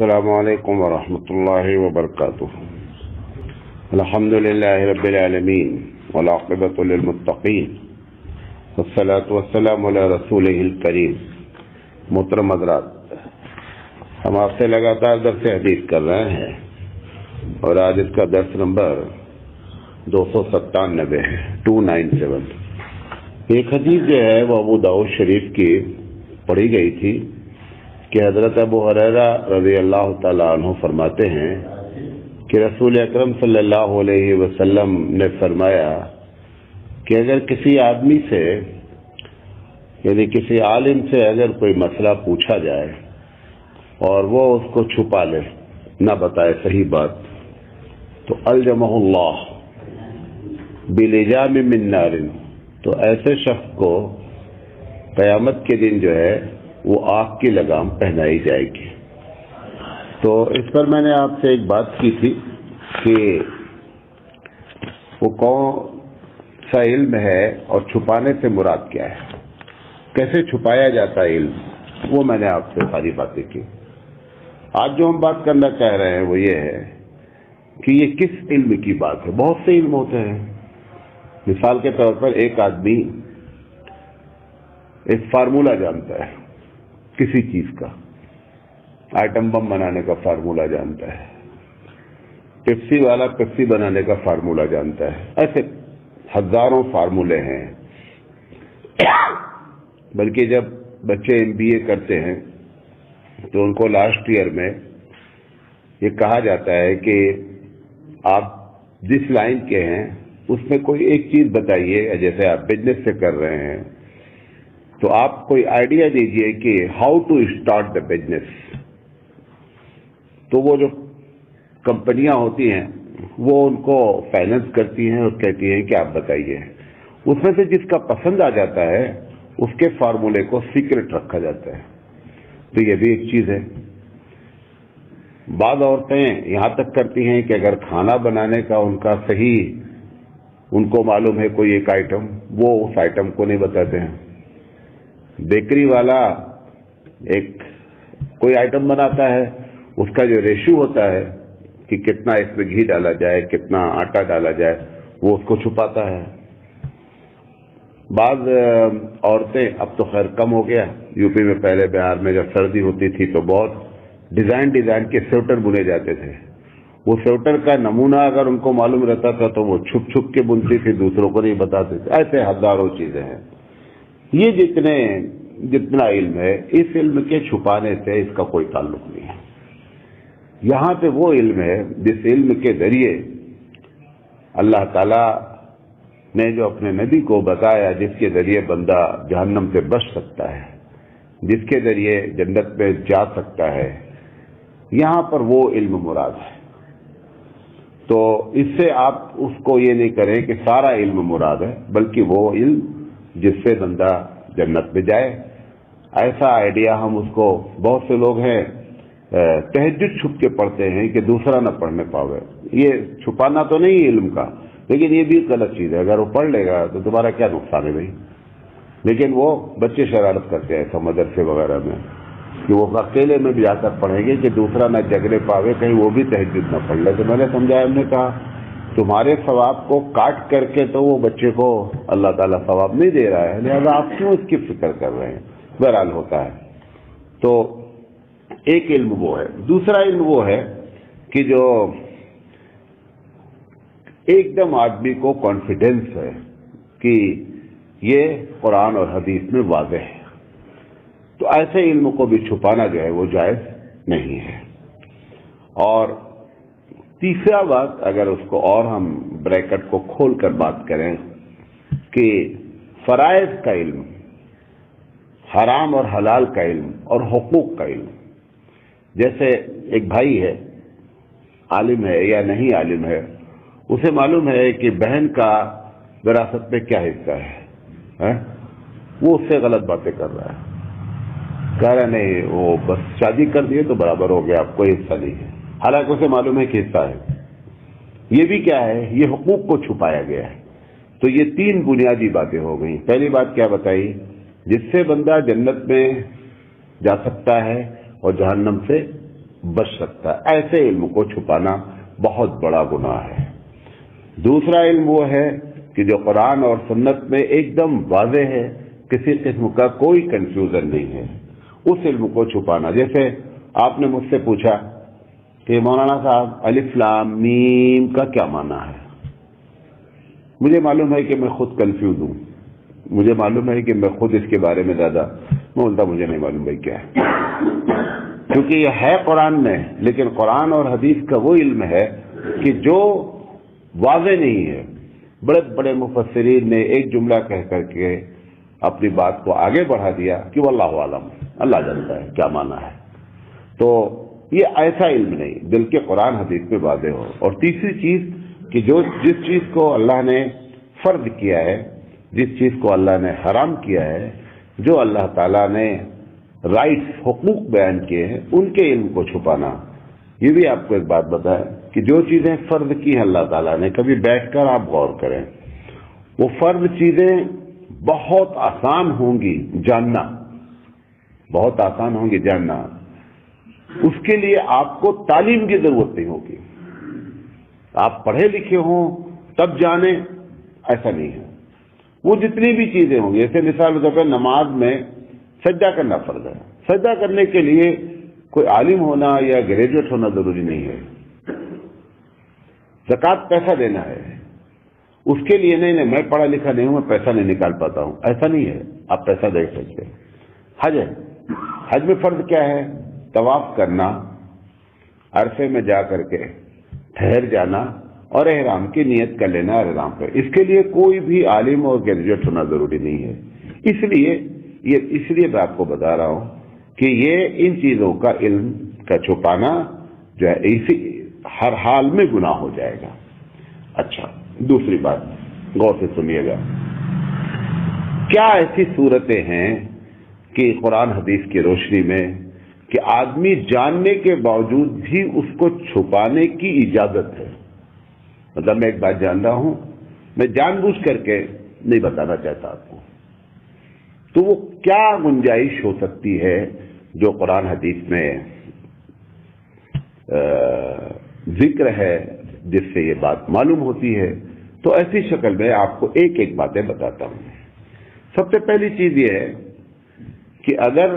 السلام علیکم ورحمۃ اللہ وبرکاتہ۔ الحمدللہ رب العالمین والعاقبۃ للمتقین والصلاۃ والسلام علی رسولہ الکریم۔ محترم حضرات، ہم آپ سے لگاتار درس حدیث کر رہے ہیں اور آج اس کا درس نمبر 297 ہے، 297۔ ایک حدیث جو ہے وہ ابو داؤد شریف کی پڑھی گئی تھی کہ حضرت ابو ہریرہ رضی اللہ تعالیٰ عنہ فرماتے ہیں کہ رسول اکرم صلی اللہ علیہ وسلم نے فرمایا کہ اگر کسی آدمی سے یعنی کسی عالم سے اگر کوئی مسئلہ پوچھا جائے اور وہ اس کو چھپا لے، نہ بتائے صحیح بات، تو الجمہ اللہ بلجام من نار، تو ایسے شخص کو قیامت کے دن جو ہے وہ آگ کی لگام پہنائی جائے گی۔ تو اس پر میں نے آپ سے ایک بات کی تھی کہ وہ کون سا علم ہے اور چھپانے سے مراد کیا ہے، کیسے چھپایا جاتا ہے علم، وہ میں نے آپ سے ساری باتیں کی۔ آج جو ہم بات کرنا چاہ رہے ہیں وہ یہ ہے کہ یہ کس علم کی بات ہے۔ بہت سے علم ہوتے ہیں۔ مثال کے طور پر ایک آدمی ایک فارمولہ جانتا ہے کسی چیز کا، آئٹم بم بنانے کا فارمولہ جانتا ہے، پیپسی والا پیپسی بنانے کا فارمولہ جانتا ہے، ایسے ہزاروں فارمولے ہیں۔ بلکہ جب بچے MBA کرتے ہیں تو ان کو لاسٹ ایئر میں یہ کہا جاتا ہے کہ آپ جس لائن کے ہیں اس میں کوئی ایک چیز بتائیے، جیسے آپ بزنس سے کر رہے ہیں تو آپ کوئی آئیڈیا دیجئے کہ how to start the business. تو وہ جو کمپنیاں ہوتی ہیں وہ ان کو فائننس کرتی ہیں اور کہتی ہیں کہ آپ بتائیے۔ اس میں سے جس کا پسند آ جاتا ہے اس کے فارمولے کو سیکرٹ رکھا جاتا ہے۔ تو یہ بھی ایک چیز ہے۔ بعض عورتیں یہاں تک کرتی ہیں کہ اگر کھانا بنانے کا ان کا صحیح ان کو معلوم ہے کوئی ایک آئٹم، وہ اس آئٹم کو نہیں بتاتے ہیں۔ بیکری والا ایک کوئی آئٹم بناتا ہے، اس کا جو ریشو ہوتا ہے کہ کتنا اس میں گھی ڈالا جائے، کتنا آٹا ڈالا جائے، وہ اس کو چھپاتا ہے۔ بعض عورتیں، اب تو خیر کم ہو گیا، UP میں پہلے بہار میں جب سردی ہوتی تھی تو بہت ڈیزائن کے سویٹر بنے جاتے تھے۔ وہ سویٹر کا نمونہ اگر ان کو معلوم رہتا تھا تو وہ چھپ چھپ کے بنتی تھی، دوسروں کو نہیں بتاتے تھے۔ ایسے ہزاروں چیزیں ہیں۔ یہ جتنا علم ہے، اس علم کے چھپانے سے اس کا کوئی تعلق نہیں ہے۔ یہاں پہ وہ علم ہے جس علم کے ذریعے اللہ تعالی نے جو اپنے نبی کو بتایا، جس کے ذریعے بندہ جہنم سے بچ سکتا ہے، جس کے ذریعے جنت میں جا سکتا ہے، یہاں پر وہ علم مراد ہے۔ تو اس سے آپ اس کو یہ نہیں کریں کہ سارا علم مراد ہے، بلکہ وہ علم جس سے بندہ جنت میں جائے۔ ایسا آئیڈیا ہم اس کو، بہت سے لوگ ہیں تہجد چھپ کے پڑھتے ہیں کہ دوسرا نہ پڑھنے پاوے۔ یہ چھپانا تو نہیں علم کا، لیکن یہ بھی غلط چیز ہے۔ اگر وہ پڑھ لے گا تو تمہارا کیا نقصان ہے بھائی؟ لیکن وہ بچے شرارت کرتے ہیں ایسا مدرسے وغیرہ میں کہ وہ اکیلے میں بھی جا کر پڑھیں گے کہ دوسرا نہ جگنے پاوے، کہیں وہ بھی تہجد نہ پڑھ لے۔ تو میں نے سمجھایا، ہم نے کہا تمہارے ثواب کو کاٹ کر کے تو وہ بچے کو اللہ تعالیٰ ثواب نہیں دے رہا ہے، لہذا آپ کیوں اس کی فکر کر رہے ہیں؟ بہرحال ہوتا ہے۔ تو ایک علم وہ ہے۔ دوسرا علم وہ ہے کہ جو ایک دم آدمی کو کانفیڈنس ہے کہ یہ قرآن اور حدیث میں واضح ہے، تو ایسے علم کو بھی چھپانا جو ہے وہ جائز نہیں ہے۔ اور تیسرا بات، اگر اس کو اور ہم بریکٹ کو کھول کر بات کریں کہ فرائض کا علم، حرام اور حلال کا علم اور حقوق کا علم۔ جیسے ایک بھائی ہے، عالم ہے یا نہیں عالم ہے، اسے معلوم ہے کہ بہن کا وراثت میں کیا حصہ ہے، وہ اس سے غلط باتیں کر رہا ہے، کہہ رہا نہیں وہ بس شادی کر دیے تو برابر ہو گیا، آپ کوئی حصہ نہیں ہے، حالانکہ اسے معلوم ہے کہ حصہ ہے۔ یہ بھی کیا ہے؟ یہ حقوق کو چھپایا گیا ہے۔ تو یہ تین بنیادی باتیں ہو گئیں۔ پہلی بات کیا بتائی؟ جس سے بندہ جنت میں جا سکتا ہے اور جہنم سے بچ سکتا ہے. ایسے علم کو چھپانا بہت بڑا گناہ ہے. دوسرا علم وہ ہے کہ جو قرآن اور سنت میں ایک دم واضح ہے, کسی قسم کا کوئی کنفیوژن نہیں ہے, اس علم کو چھپانا. جیسے آپ نے مجھ سے پوچھا کہ مولانا صاحب الف لام میم کا کیا معنی ہے. مجھے معلوم ہے کہ میں خود کنفیوز ہوں, مجھے معلوم ہے کہ میں خود اس کے بارے میں زیادہ بولتا, مجھے نہیں معلوم بھائی کیا ہے, کیونکہ یہ ہے قرآن میں, لیکن قرآن اور حدیث کا وہ علم ہے کہ جو واضح نہیں ہے. بڑے بڑے مفسرین نے ایک جملہ کہہ کر کے اپنی بات کو آگے بڑھا دیا کہ واللہ عالم, اللہ جانتا ہے کیا معنی ہے. تو یہ ایسا علم نہیں, بلکہ قرآن حدیث میں واضح ہو. اور تیسری چیز کہ جس چیز کو اللہ نے فرض کیا ہے, جس چیز کو اللہ نے حرام کیا ہے, جو اللہ تعالیٰ نے رائٹس حقوق بیان کیے ہیں, ان کے علم کو چھپانا. یہ بھی آپ کو ایک بات بتائیں کہ جو چیزیں فرض کی ہیں اللہ تعالیٰ نے, کبھی بیٹھ کر آپ غور کریں, وہ فرض چیزیں بہت آسان ہوں گی جاننا, بہت آسان ہوں گی جاننا. اس کے لیے آپ کو تعلیم کی ضرورت نہیں ہوگی. آپ پڑھے لکھے ہوں تب جانیں, ایسا نہیں ہے. وہ جتنی بھی چیزیں ہوں گی, جیسے مثال کے طور پر نماز میں سجدہ کرنا فرض ہے. سجدہ کرنے کے لیے کوئی عالم ہونا یا گریجویٹ ہونا ضروری نہیں ہے. زکوٰۃ پیسہ دینا ہے, اس کے لیے نہیں میں پڑھا لکھا نہیں ہوں, میں پیسہ نہیں نکال پاتا ہوں, ایسا نہیں ہے, آپ پیسہ دے سکتے. حج ہے, حج میں فرض کیا ہے؟ طواف کرنا, عرفے میں جا کر کے ٹھہر جانا اور احرام کی نیت کر لینا احرام پہ. اس کے لیے کوئی بھی عالم اور گریجویٹ ہونا ضروری نہیں ہے. اس لیے میں آپ کو بتا رہا ہوں کہ یہ ان چیزوں کا علم کا چھپانا جو ہے اسی ہر حال میں گناہ ہو جائے گا. اچھا, دوسری بات غور سے سنیے گا. کیا ایسی صورتیں ہیں کہ قرآن حدیث کی روشنی میں کہ آدمی جاننے کے باوجود بھی اس کو چھپانے کی اجازت ہے؟ مطلب میں ایک بات جان رہا ہوں, میں جان بوجھ کر کے نہیں بتانا چاہتا آپ کو, تو وہ کیا گنجائش ہو سکتی ہے جو قرآن حدیث میں ذکر ہے جس سے یہ بات معلوم ہوتی ہے؟ تو ایسی شکل میں آپ کو ایک ایک باتیں بتاتا ہوں. سب سے پہلی چیز یہ ہے کہ اگر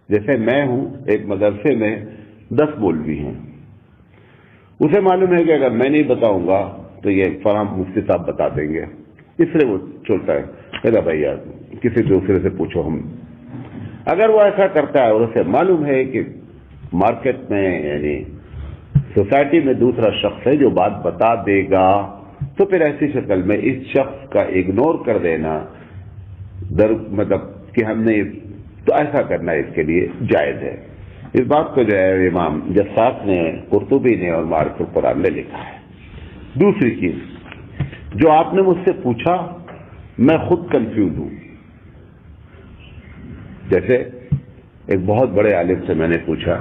جیسے میں ہوں, ایک مدرسے میں 10 مولوی ہیں, اسے معلوم ہے کہ اگر میں نہیں بتاؤں گا تو یہ فلاں مفتی صاحب بتا دیں گے, اس لیے وہ چھوڑتا ہے, کہتا بھائی یار کسی دوسرے سے پوچھو. ہم اگر وہ ایسا کرتا ہے اور اسے معلوم ہے کہ مارکیٹ میں یعنی سوسائٹی میں دوسرا شخص ہے جو بات بتا دے گا, تو پھر ایسی شکل میں اس شخص کا اگنور کر دینا مطلب کہ ہم نے, تو ایسا کرنا اس کے لیے جائز ہے. اس بات کو جو ہے امام جساس نے, قرطبی نے اور معارف القرآن نے لکھا ہے. دوسری چیز جو آپ نے مجھ سے پوچھا, میں خود کنفیوز ہوں. جیسے ایک بہت بڑے عالم سے میں نے پوچھا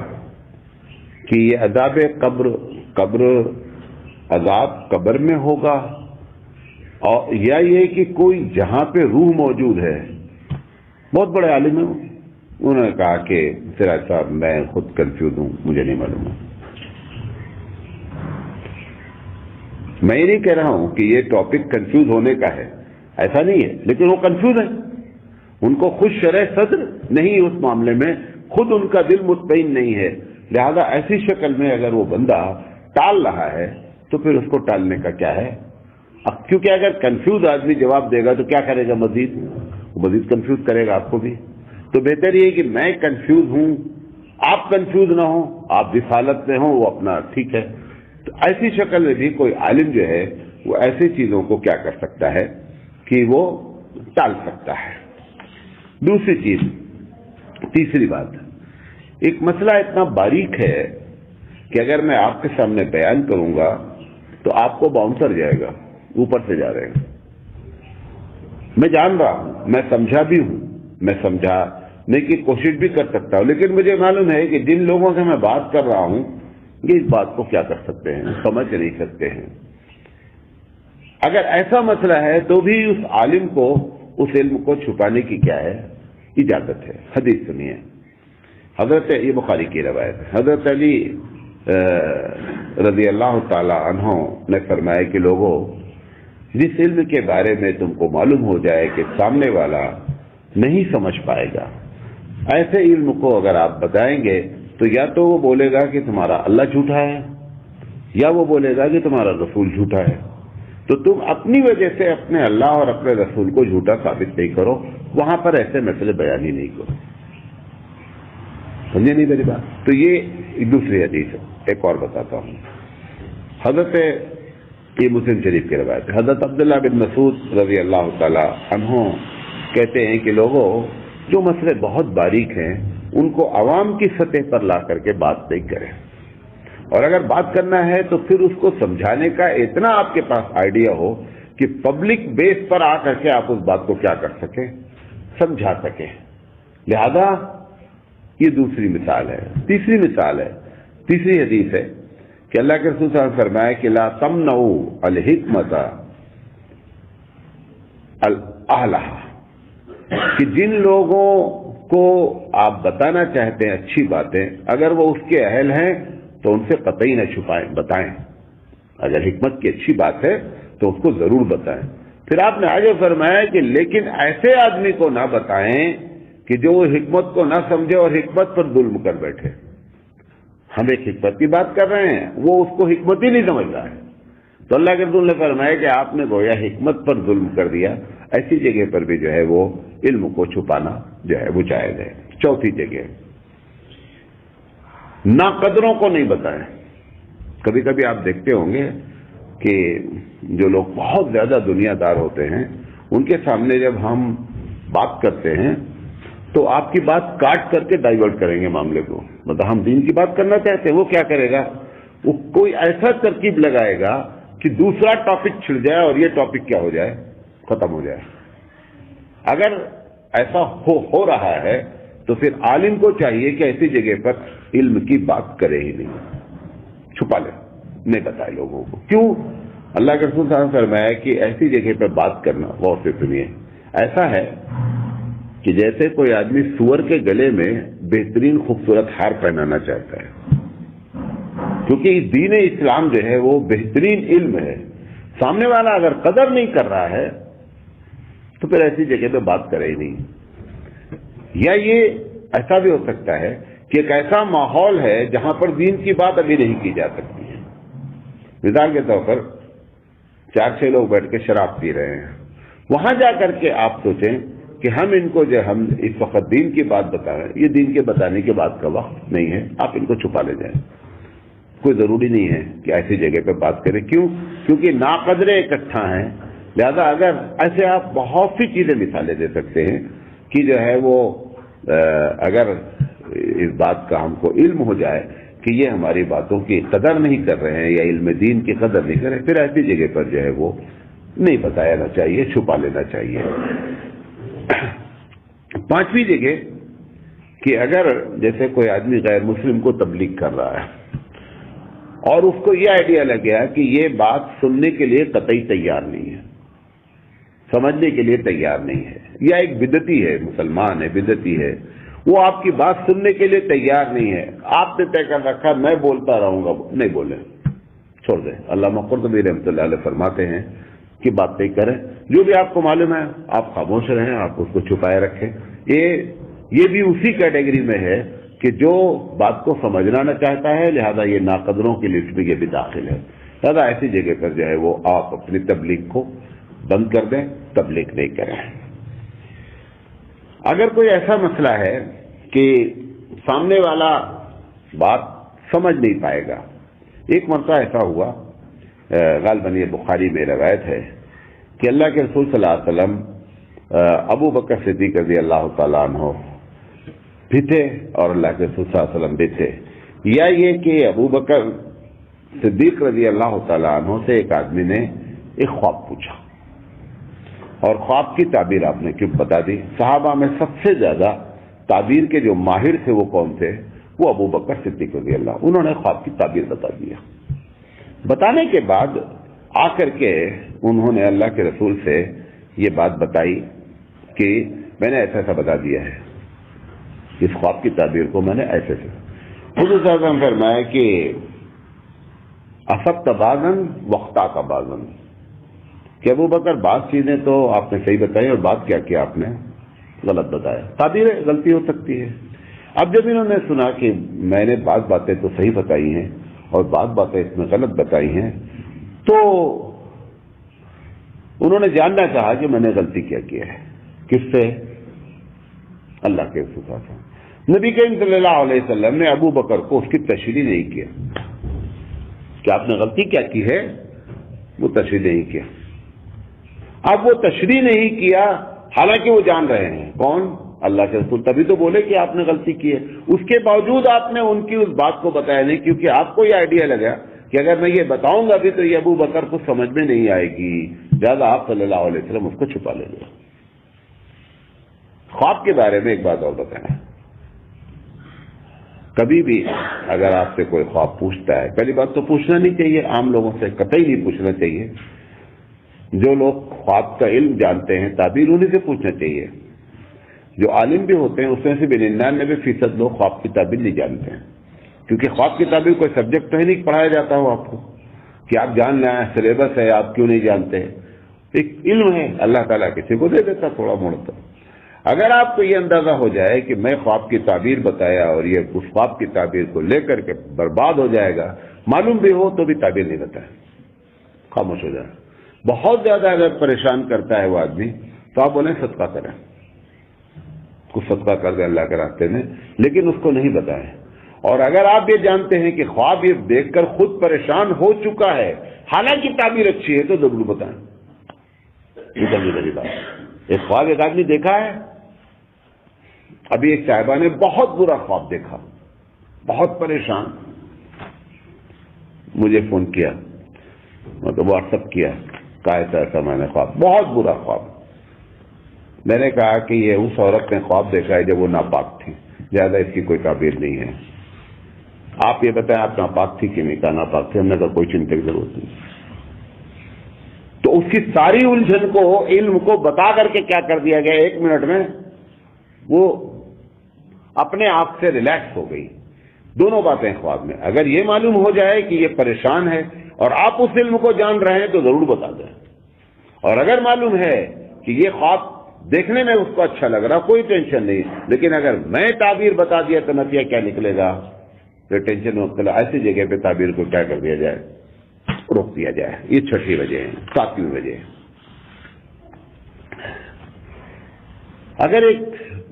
کہ یہ عذاب قبر عذاب قبر میں ہوگا اور یا یہ کہ کوئی جہاں پہ روح موجود ہے. بہت بڑے عالم ہیں, انہوں نے کہا کہ سراج صاحب میں خود کنفیوز ہوں, مجھے نہیں معلوم. میں یہ نہیں کہہ رہا ہوں کہ یہ ٹاپک کنفیوز ہونے کا ہے, ایسا نہیں ہے, لیکن وہ کنفیوز ہیں. ان کو خود شرح صدر نہیں اس معاملے میں, خود ان کا دل مطمئن نہیں ہے. لہذا ایسی شکل میں اگر وہ بندہ ٹال رہا ہے تو پھر اس کو ٹالنے کا کیا ہے؟ کیونکہ اگر کنفیوز آدمی جواب دے گا تو کیا کرے گا؟ مزید کنفیوز کرے گا آپ کو بھی. تو بہتر یہ کہ میں کنفیوز ہوں, آپ کنفیوز نہ ہوں, آپ جس حالت میں ہوں وہ اپنا ٹھیک ہے. تو ایسی شکل میں بھی کوئی عالم جو ہے وہ ایسی چیزوں کو کیا کر سکتا ہے کہ وہ ٹال سکتا ہے. دوسری چیز, تیسری بات, ایک مسئلہ اتنا باریک ہے کہ اگر میں آپ کے سامنے بیان کروں گا تو آپ کو باؤنسر جائے گا, اوپر سے جا رہے ہیں. میں جان رہا ہوں, میں سمجھا بھی ہوں, میں سمجھانے کی کوشش بھی کر سکتا ہوں, لیکن مجھے معلوم ہے کہ جن لوگوں سے میں بات کر رہا ہوں یہ اس بات کو کیا کر سکتے ہیں, سمجھ نہیں سکتے ہیں. اگر ایسا مسئلہ ہے تو بھی اس عالم کو اس علم کو چھپانے کی کیا ہے؟ اجازت ہے. حدیث سنیے حضرت یہ بخاری کی روایت ہے، حضرت علی رضی اللہ تعالی عنہ نے فرمایا کہ لوگوں، جس علم کے بارے میں تم کو معلوم ہو جائے کہ سامنے والا نہیں سمجھ پائے گا، ایسے علم کو اگر آپ بتائیں گے تو یا تو وہ بولے گا کہ تمہارا اللہ جھوٹا ہے، یا وہ بولے گا کہ تمہارا رسول جھوٹا ہے، تو تم اپنی وجہ سے اپنے اللہ اور اپنے رسول کو جھوٹا ثابت نہیں کرو، وہاں پر ایسے مسئلے بیان ہی نہیں کرو. سمجھے نہیں میری بات؟ تو یہ دوسری حدیث ہے. ایک اور بتاتا ہوں. حضرت یہ مسلم شریف کی روایت ہے، حضرت عبداللہ بن مسعود رضی اللہ تعالی عنہ کہتے ہیں کہ لوگوں، جو مسئلے بہت باریک ہیں ان کو عوام کی سطح پر لا کر کے بات نہیں کریں، اور اگر بات کرنا ہے تو پھر اس کو سمجھانے کا اتنا آپ کے پاس آئیڈیا ہو کہ پبلک بیس پر آ کر کے آپ اس بات کو کیا کر سکیں، سمجھا سکیں. لہذا یہ دوسری مثال ہے. تیسری مثال ہے، تیسری حدیث ہے کہ اللہ کے رسول صلی اللہ علیہ وسلم فرمایا کہ لا تمنعوا الحکمت الاہلھا، کہ جن لوگوں کو آپ بتانا چاہتے ہیں اچھی باتیں، اگر وہ اس کے اہل ہیں تو ان سے قطعی نہ چھپائیں، بتائیں. اگر حکمت کی اچھی بات ہے تو اس کو ضرور بتائیں. پھر آپ نے آگے فرمایا کہ لیکن ایسے آدمی کو نہ بتائیں کہ جو حکمت کو نہ سمجھے اور حکمت پر ظلم کر بیٹھے. ہم ایک حکمت کی بات کر رہے ہیں، وہ اس کو حکمت ہی نہیں سمجھ رہا ہے. تو اللہ کے رسول نے فرمایا کہ آپ نے گویا حکمت پر ظلم کر دیا. ایسی جگہ پر بھی جو ہے وہ علم کو چھپانا جو ہے وہ جائز ہے. چوتھی جگہ، ناقدروں کو نہیں بتائیں. کبھی کبھی آپ دیکھتے ہوں گے کہ جو لوگ بہت زیادہ دنیا دار ہوتے ہیں ان کے سامنے جب ہم بات کرتے ہیں تو آپ کی بات کاٹ کر کے ڈائیورٹ کریں گے معاملے کو. مطلب ہم دین کی بات کرنا چاہتے ہیں، وہ کیا کرے گا، وہ کوئی ایسا ترکیب لگائے گا کہ دوسرا ٹاپک چھڑ جائے اور یہ ٹاپک کیا ہو جائے، ختم ہو جائے. اگر ایسا ہو رہا ہے تو پھر عالم کو چاہیے کہ ایسی جگہ پر علم کی بات کرے ہی نہیں، چھپا لے، نہیں بتائے لوگوں کو. کیوں؟ اللہ کے رسول صلی اللہ علیہ وسلم نے فرمایا کہ ایسی جگہ پر بات کرنا، غور سے سنیے، ایسا ہے کہ جیسے کوئی آدمی سور کے گلے میں بہترین خوبصورت ہار پہنانا چاہتا ہے. کیونکہ دین اسلام جو ہے وہ بہترین علم ہے. سامنے والا اگر قدر نہیں کر رہا ہے تو پھر ایسی جگہ پہ بات کرے ہی نہیں. یا یہ ایسا بھی ہو سکتا ہے کہ ایک ایسا ماحول ہے جہاں پر دین کی بات ابھی نہیں کی جا سکتی ہے. مثال کے طور پر 4-6 لوگ بیٹھ کے شراب پی رہے ہیں، وہاں جا کر کے آپ سوچیں کہ ہم ان کو جو ہم اس وقت دین کی بات بتا رہے ہیں، یہ دین کے بتانے کے بعد کا وقت نہیں ہے، آپ ان کو چھپا لے جائیں. کوئی ضروری نہیں ہے کہ ایسی جگہ پہ بات کریں. کیوں؟ کیونکہ ناقدرے اکٹھا ہیں. لہذا اگر ایسے آپ بہت سی چیزیں مثالیں دے سکتے ہیں کہ جو ہے وہ اگر اس بات کا ہم کو علم ہو جائے کہ یہ ہماری باتوں کی قدر نہیں کر رہے ہیں یا علم دین کی قدر نہیں کر رہے، پھر ایسی جگہ پر جو ہے وہ نہیں بتانا چاہیے، چھپا لینا چاہیے. 5ویں جگہ کہ اگر جیسے کوئی آدمی غیر مسلم کو تبلیغ کر رہا ہے اور اس کو یہ آئیڈیا لگ گیا کہ یہ بات سننے کے لیے قطعی تیار نہیں ہے، سمجھنے کے لیے تیار نہیں ہے، یا ایک بدعتی ہے، مسلمان ہے، بدعتی ہے، وہ آپ کی بات سننے کے لیے تیار نہیں ہے، آپ نے طے کر رکھا میں بولتا رہوں گا، نہیں بولیں، چھوڑ دیں. علامہ قرطبی رحمۃ اللہ علیہ فرماتے ہیں کہ بات نہیں کریں، جو بھی آپ کو معلوم ہے آپ خاموش رہیں، آپ اس کو چھپائے رکھیں. یہ بھی اسی کیٹیگری میں ہے کہ جو بات کو سمجھنا نہ چاہتا ہے، لہذا یہ ناقدروں کی لسٹ میں یہ بھی داخل ہے. لہذا ایسی جگہ پر جو ہے وہ آپ اپنی تبلیغ کو بند کر دیں، تبلیغ نہیں کریں. اگر کوئی ایسا مسئلہ ہے کہ سامنے والا بات سمجھ نہیں پائے گا. ایک مرتبہ ایسا ہوا، غالباً یہ بخاری میں روایت ہے کہ اللہ کے رسول صلی اللہ علیہ وسلم ابو بکر صدیق رضی اللہ تعالیٰ عنہ بھی تھے اور اللہ کے رسول صلی اللہ علیہ وسلم بھی تھے. یا یہ کہ ابو بکر صدیق رضی اللہ تعالیٰ عنہ سے ایک آدمی نے ایک خواب پوچھا اور خواب کی تعبیر آپ نے کیوں بتا دی. صحابہ میں سب سے زیادہ تعبیر کے جو ماہر تھے وہ کون تھے؟ وہ ابو بکر صدیق رضی اللہ. انہوں نے خواب کی تعبیر بتا دیا. بتانے کے بعد آ کر کے انہوں نے اللہ کے رسول سے یہ بات بتائی کہ میں نے ایسا ایسا بتا دیا ہے. اس خواب کی تعبیر کو میں نے ایسے سے. حضور صلی اللہ علیہ وسلم فرمایا کہ اصبت بعضاً واخطأت بعضاً، کہ ابو بکر بعض چیزیں تو آپ نے صحیح بتائی اور بات کیا کیا آپ نے غلط بتایا. تعبیر غلطی ہو سکتی ہے. اب جب انہوں نے سنا کہ میں نے بعض باتیں تو صحیح بتائی ہیں اور بعض باتیں اس میں غلط بتائی ہیں، تو انہوں نے جاننا چاہا کہ میں نے غلطی کیا کیا ہے. کس سے؟ اللہ کے رسول صلی اللہ علیہ وسلم. نبی کریم صلی اللہ علیہ وسلم نے ابو بکر کو اس کی تشریح نہیں کیا کہ آپ نے غلطی کیا کی ہے، وہ تشریح نہیں کیا. اب وہ تشریح نہیں کیا حالانکہ وہ جان رہے ہیں. کون؟ اللہ کے رسول. تبھی تو بولے کہ آپ نے غلطی کی ہے. اس کے باوجود آپ نے ان کی اس بات کو بتایا نہیں، کیونکہ آپ کو یہ آئیڈیا لگا کہ اگر میں یہ بتاؤں گا بھی تو یہ ابو بکر کو سمجھ میں نہیں آئے گی، لہٰذا آپ صلی اللہ علیہ وسلم اس کو چھپا لیں گے. خواب کے بارے میں ایک بات اور بتائیں. کبھی بھی اگر آپ سے کوئی خواب پوچھتا ہے، پہلی بات تو پوچھنا نہیں چاہیے، عام لوگوں سے قطعی نہیں پوچھنا چاہیے. جو لوگ خواب کا علم جانتے ہیں تعبیر انہیں سے پوچھنا چاہیے. جو عالم بھی ہوتے ہیں اس میں سے بھی 99% لوگ خواب کی تعبیر نہیں جانتے ہیں، کیونکہ خواب کی تعبیر کوئی سبجیکٹ تو ہی نہیں پڑھایا جاتا ہو آپ کو کہ آپ جان لیں، سلیبس ہے، آپ کیوں نہیں جانتے. ایک علم ہے، اللہ تعالیٰ کسی کو دے دیتا تھوڑا موڑتا. اگر آپ کو یہ اندازہ ہو جائے کہ میں خواب کی تعبیر بتایا اور یہ اس خواب کی تعبیر کو لے کر کے برباد ہو جائے گا، معلوم بھی ہو تو بھی تعبیر نہیں بتائے، خاموش ہو جائے. بہت زیادہ اگر پریشان کرتا ہے وہ آدمی تو آپ بولیں صدقہ کریں، کچھ صدقہ کر دیں اللہ کے راستے میں، لیکن اس کو نہیں بتائیں. اور اگر آپ یہ جانتے ہیں کہ خواب یہ دیکھ کر خود پریشان ہو چکا ہے حالانکہ تعبیر اچھی ہے تو ضرور بتائیں. ایک خواب ایک آدمی دیکھا ہے، ابھی ایک صاحبہ نے بہت برا خواب دیکھا، بہت پریشان، مجھے فون کیا، مطلب واٹس ایپ کیا، کہا ایسا میں نے خواب، بہت برا خواب. میں نے کہا کہ یہ اس عورت نے خواب دیکھا ہے جب وہ ناپاک تھی، زیادہ اس کی کوئی تعبیر نہیں ہے. آپ یہ بتائیں آپ ناپاک تھی کہ نہیں؟ کہا ناپاک تھی. ہم نے کہا کوئی چنتا کی ضرورت نہیں. تو اس کی ساری الجھن کو علم کو بتا کر کے کیا کر دیا گیا، 1 منٹ میں وہ اپنے آپ سے ریلیکس ہو گئی. دونوں باتیں خواب میں. اگر یہ معلوم ہو جائے کہ یہ پریشان ہے اور آپ اس علم کو جان رہے ہیں تو ضرور بتا دیں. اور اگر معلوم ہے کہ یہ خواب دیکھنے میں اس کو اچھا لگ رہا، کوئی ٹینشن نہیں، لیکن اگر میں تعبیر بتا دیا تو نتیجہ کیا نکلے گا، تو ٹینشن مختلف. ایسی جگہ پہ تعبیر کو کیا کر دیا جائے، روک دیا جائے. یہ 6ٹھی وجہ ہے. 7ویں وجہ ہے، اگر ایک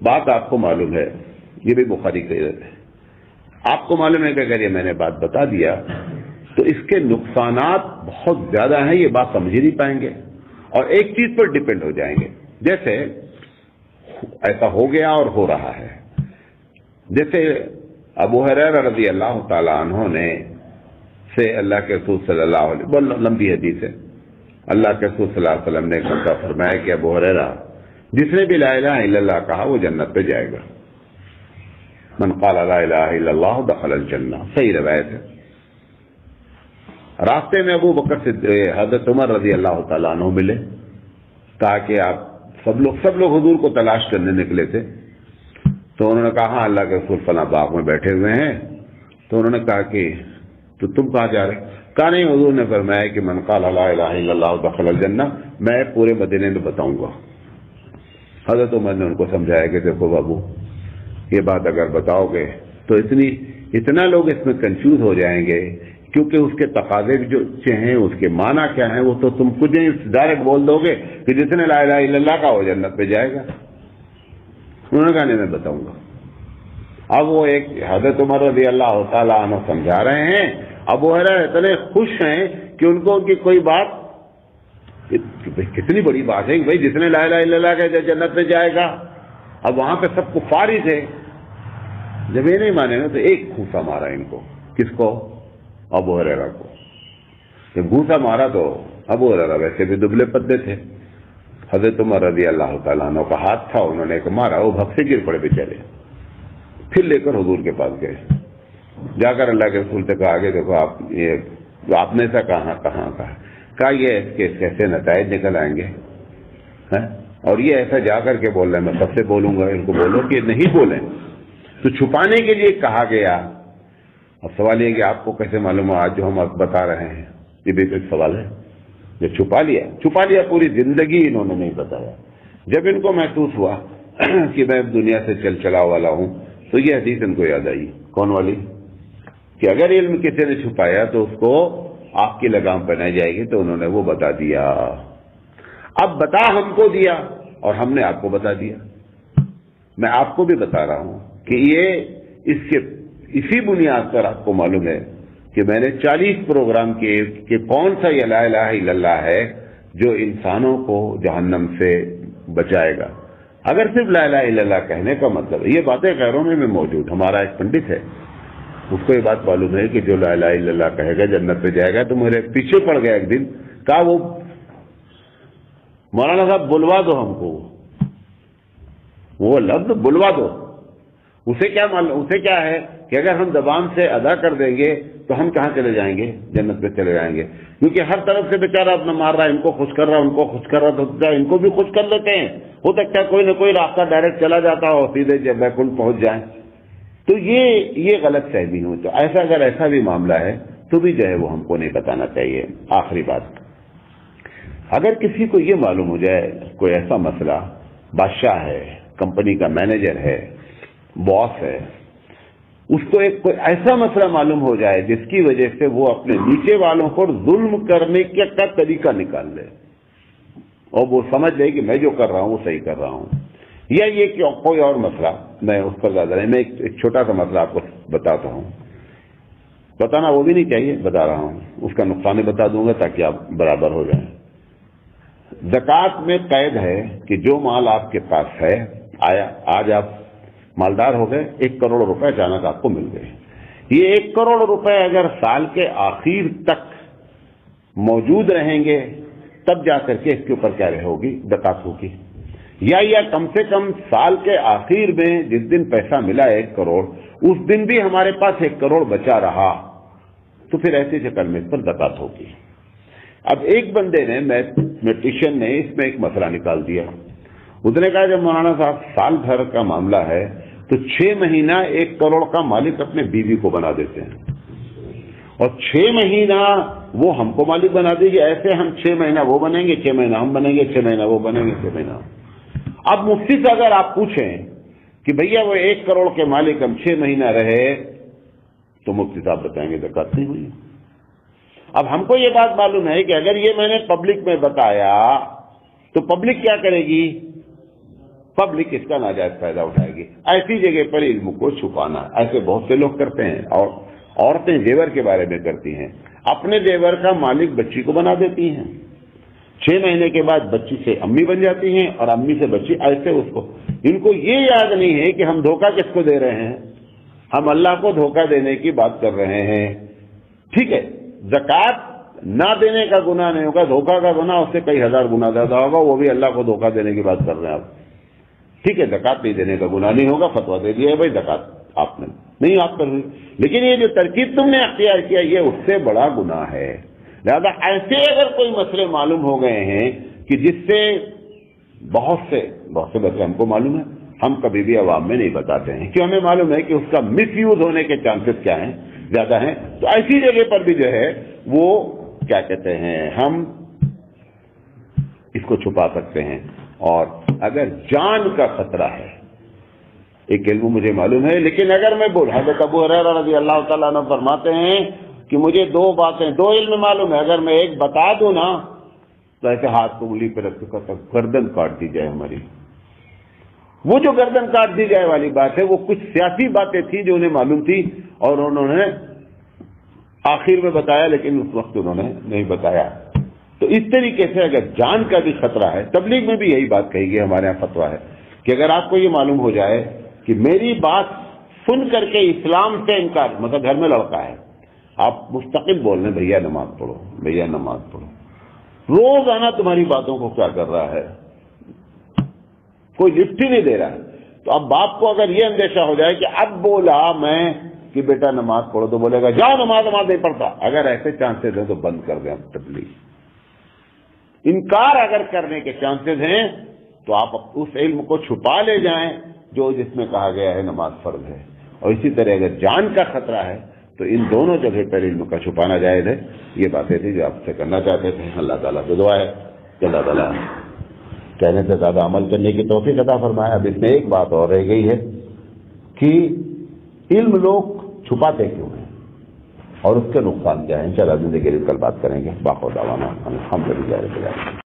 بات آپ کو معلوم ہے، یہ بھی بخاری کی حدیث ہے، آپ کو معلوم ہے کہ اگر یہ میں نے بات بتا دیا تو اس کے نقصانات بہت زیادہ ہیں، یہ بات سمجھ ہی نہیں پائیں گے اور ایک چیز پر ڈپینڈ ہو جائیں گے. جیسے ایسا ہو گیا اور ہو رہا ہے. جیسے ابو ہریرہ رضی اللہ تعالیٰ عنہ نے سے اللہ کے رسول صلی اللہ علیہ وسلم، بہت لمبی حدیث ہے، اللہ کے رسول صلی اللہ علیہ وسلم نے ایک فرمایا کہ ابو ہریرہ جس نے بھی لا الہ الا اللہ کہا وہ جنت پہ جائے گا. من قال لا الہ الا اللہ دخل الجنہ. صحیح روایت ہے. راستے میں ابو بکر سے حضرت عمر رضی اللہ تعالیٰ عنہ ملے، کہا کہ آپ سب لوگ حضور کو تلاش کرنے نکلے تھے. تو انہوں نے کہا ہاں اللہ کے رسول فلاں باغ میں بیٹھے ہوئے ہیں. تو انہوں نے کہا کہ تو تم کہاں جا رہے؟ کہا نہیں، حضور نے فرمایا کہ من قال لا الہ الا اللہ دخل الجنہ، میں پورے مدینے میں بتاؤں گا. حضرت عمر نے ان کو سمجھایا کہ دیکھو بابو، یہ بات اگر بتاؤ گے تو اتنا لوگ اس میں کنفیوز ہو جائیں گے، کیونکہ اس کے تقاضے جو ہیں، اس کے معنی کیا ہیں، وہ تو تم کچھ ڈائریکٹ بول دو گے کہ جس نے لا الہ الا اللہ کا وہ جنت پہ جائے گا. انہوں نے کہا نہیں میں بتاؤں گا. اب وہ ایک حضرت عمر رضی اللہ تعالیٰ عنہ سمجھا رہے ہیں، ابو ہریرہ اتنے خوش ہیں کہ ان کو ان کی کوئی بات، کتنی بڑی بات ہے کہ بھائی جس نے لا الہ الا اللہ کا جنت پہ جائے گا. اب وہاں پہ سب کفار ہی تھے. جب یہ نہیں مانے نا تو ایک گھوسا مارا ان کو. کس کو؟ ابو ہریرہ کو. جب گھوسا مارا تو ابو ہریرہ ویسے بھی دبلے پتلے تھے. حضرت عمر رضی اللہ تعالیٰ عنہ کا ہاتھ تھا، انہوں نے مارا، وہ بھگ سے گر پڑے بیچارے. پھر لے کر حضور کے پاس گئے. جا کر اللہ کے رسول سے کہا کہ دیکھو آپ نے ایسا کہا یہ اس کے کیسے نتائج نکل آئیں گے، اور یہ ایسا جا کر کے بول رہے ہیں، میں سب سے بولوں گا، ان کو بولو کہ نہیں بولیں. تو چھپانے کے لیے کہا گیا. اب سوال یہ کہ آپ کو کیسے معلوم ہو آج جو ہم بتا رہے ہیں؟ یہ بھی ایک سوال ہے. جو چھپا لیا پوری زندگی انہوں نے نہیں بتایا. جب ان کو محسوس ہوا کہ میں دنیا سے چل چلا والا ہوں تو یہ حدیث ان کو یاد آئی. کون والی؟ کہ اگر علم کسی نے چھپایا تو اس کو آگ کی لگام پہنائی جائے گی. تو انہوں نے وہ بتا دیا. اب بتا ہم کو دیا اور ہم نے آپ کو بتا دیا. میں آپ کو بھی بتا رہا ہوں کہ یہ اسی بنیاد پر آپ کو معلوم ہے کہ میں نے 40 پروگرام کیے کہ کون سا یہ لا الہ الا اللہ ہے جو انسانوں کو جہنم سے بچائے گا. اگر صرف لا الہ الا اللہ کہنے کا مطلب یہ باتیں غیروں میں موجود. ہمارا ایک پنڈت ہے, اس کو یہ بات معلوم ہے کہ جو لا الہ الا اللہ کہے گا جنت پہ جائے گا. تو میرے پیچھے پڑ گیا ایک دن, کہا وہ مولانا صاحب بلوا دو ہم کو, وہ لفظ بلوا دو. اسے کیا ہے کہ اگر ہم زبان سے ادا کر دیں گے تو ہم کہاں چلے جائیں گے؟ جنت پہ چلے جائیں گے. کیونکہ ہر طرف سے بیچارہ اپنا مار رہا ہے, ان کو خوش کر رہا ہے, ان کو خوش کر رہا, تو ان کو بھی خوش کر لیتے ہیں. ہو سکتا ہے کوئی نہ کوئی راستہ ڈائریکٹ چلا جاتا ہو, سیدھے جب بیکل پہنچ جائیں. تو یہ غلط فہمی ہو. تو اگر ایسا بھی معاملہ ہے تو بھی جو ہے وہ ہم کو نہیں بتانا چاہیے. آخری بات, اگر کسی کو یہ معلوم ہو جائے کوئی ایسا مسئلہ, بادشاہ ہے, کمپنی کا مینیجر ہے, باس ہے, اس کو کوئی ایسا مسئلہ معلوم ہو جائے جس کی وجہ سے وہ اپنے نیچے والوں پر ظلم کرنے کا طریقہ نکال لے اور وہ سمجھ لے کہ میں جو کر رہا ہوں وہ صحیح کر رہا ہوں, یا یہ کہ کوئی اور مسئلہ, میں اس پر زیادہ نہیں, میں ایک چھوٹا سا مسئلہ آپ کو بتاتا ہوں. بتانا وہ بھی نہیں چاہیے, بتا رہا ہوں, اس کا نقصان بتا دوں گا تاکہ آپ برابر ہو جائیں. زکوٰۃ میں قید ہے کہ جو مال آپ کے پاس ہے, آج آپ مالدار ہو گئے, 1 کروڑ روپے اچانک آپ کو مل گئے. یہ 1 کروڑ روپے اگر سال کے آخر تک موجود رہیں گے تب جا کر کے اس کے اوپر کیا ہوگی؟ زکوٰۃ ہوگی. یا کم سے کم سال کے آخر میں جس دن پیسہ ملا 1 کروڑ, اس دن بھی ہمارے پاس 1 کروڑ بچا رہا تو پھر ایسی شکل میں اس پر زکوٰۃ ہوگی. اب ایک بندے نے, میٹریشین نے, اس میں ایک مسئلہ نکال دیا. اس نے کہا جب مولانا صاحب سال بھر کا معاملہ ہے تو 6 مہینہ 1 کروڑ کا مالک اپنے بیوی کو بنا دیتے ہیں اور 6 مہینہ وہ ہم کو مالک بنا دیجیے. ایسے ہم 6 مہینہ وہ بنیں گے, 6 مہینہ ہم بنیں گے, 6 مہینہ وہ بنیں گے, 6 مہینہ. اب مفتی سے اگر آپ پوچھیں کہ بھیا وہ 1 کروڑ کے مالک ہم 6 مہینہ رہے تو مفتی صاحب بتائیں گے زکوٰۃ نہیں ہوئی. اب ہم کو یہ بات معلوم ہے کہ اگر یہ میں نے پبلک میں بتایا تو پبلک کیا کرے گی؟ پبلک اس کا ناجائز فائدہ اٹھائے گی. ایسی جگہ پر علم کو چھپانا ایسے بہت سے لوگ کرتے ہیں. اور عورتیں زیور کے بارے میں کرتی ہیں, اپنے زیور کا مالک بچی کو بنا دیتی ہیں, 6 مہینے کے بعد بچی سے امی بن جاتی ہیں اور امی سے بچی. ایسے اس کو, ان کو یہ یاد نہیں ہے کہ ہم دھوکہ کس کو دے رہے ہیں, ہم اللہ کو دھوکہ دینے کی بات کر رہے ہیں. ٹھیک ہے, زکوٰۃ نہ دینے کا گناہ نہیں ہوگا, دھوکہ کا گناہ اس سے کئی ہزار گنا زیادہ ہوگا, وہ بھی اللہ کو دھوکہ دینے کی بات کر رہے ہیں آپ. ٹھیک ہے, زکوٰۃ نہیں دینے کا گناہ نہیں ہوگا, فتویٰ دے دیا ہے بھائی زکوٰۃ آپ نے نہیں آپ کر رہی, لیکن یہ جو ترکیب تم نے اختیار کیا یہ اس سے بڑا گناہ ہے. لہذا ایسے اگر کوئی مسئلے معلوم ہو گئے ہیں کہ جس سے بہت سے بچے ہم کو معلوم ہے, ہم کبھی بھی عوام میں نہیں بتاتے ہیں کہ ہمیں معلوم ہے کہ اس کا مس یوز ہونے کے چانسز کیا ہیں, زیادہ ہیں. تو ایسی جگہ پر بھی جو ہے وہ کیا کہتے ہیں, ہم اس کو چھپا سکتے ہیں. اور اگر جان کا خطرہ ہے, ایک علم مجھے معلوم ہے, لیکن اگر میں حضرت ابو ہریرہ رضی اللہ تعالیٰ عنہ فرماتے ہیں کہ مجھے 2 باتیں 2 علم معلوم ہے, اگر میں ایک بتا دوں نا تو ایسے ہاتھ کو انگلی پہ رکھ کر گردن کاٹ دی جائے ہماری. وہ جو گردن کاٹ دی جائے والی بات ہے وہ کچھ سیاسی باتیں تھی جو انہیں معلوم تھی اور انہوں نے آخر میں بتایا, لیکن اس وقت انہوں نے نہیں بتایا. تو اس طریقے سے اگر جان کا بھی خطرہ ہے, تبلیغ میں بھی یہی بات کہی گئی, ہمارے یہاں فتویٰ ہے کہ اگر آپ کو یہ معلوم ہو جائے کہ میری بات سن کر کے اسلام سے انکار, مطلب گھر میں لڑکا ہے, آپ مستقل بول رہے ہیں بھیا نماز پڑھو, بھیا نماز پڑھو, روزانہ تمہاری باتوں کو کیا کر رہا ہے, کوئی لفٹ ہی نہیں دے رہا ہے. تو اب باپ کو اگر یہ اندیشہ ہو جائے کہ اب بولا میں کہ بیٹا نماز پڑھو تو بولے گا جاؤ نماز نہیں پڑھتا. اگر ایسے چانسز ہیں تو بند کر دیں اب تبلیغ. انکار اگر کرنے کے چانسز ہیں تو آپ اس علم کو چھپا لے جائیں جو جس میں کہا گیا ہے نماز فرض ہے. اور اسی طرح اگر جان کا خطرہ ہے تو ان دونوں جگہ پر علم کا چھپانا جائز ہے. یہ باتیں تھی جو آپ سے کرنا چاہتے تھے. اللہ تعالیٰ سے دعا ہے کہ اللہ تعالیٰ کہنے سے زیادہ عمل کرنے کی توفیق عطا فرمائے. اب اس میں ایک بات اور رہ گئی ہے کہ علم لوگ چھپاتے کیوں ہیں اور اس کے نقصان کیا ہے. انشاءاللہ زندگی کے لیے کل بات کریں گے. باخود دعوانا الحمدللہ رب العالمین.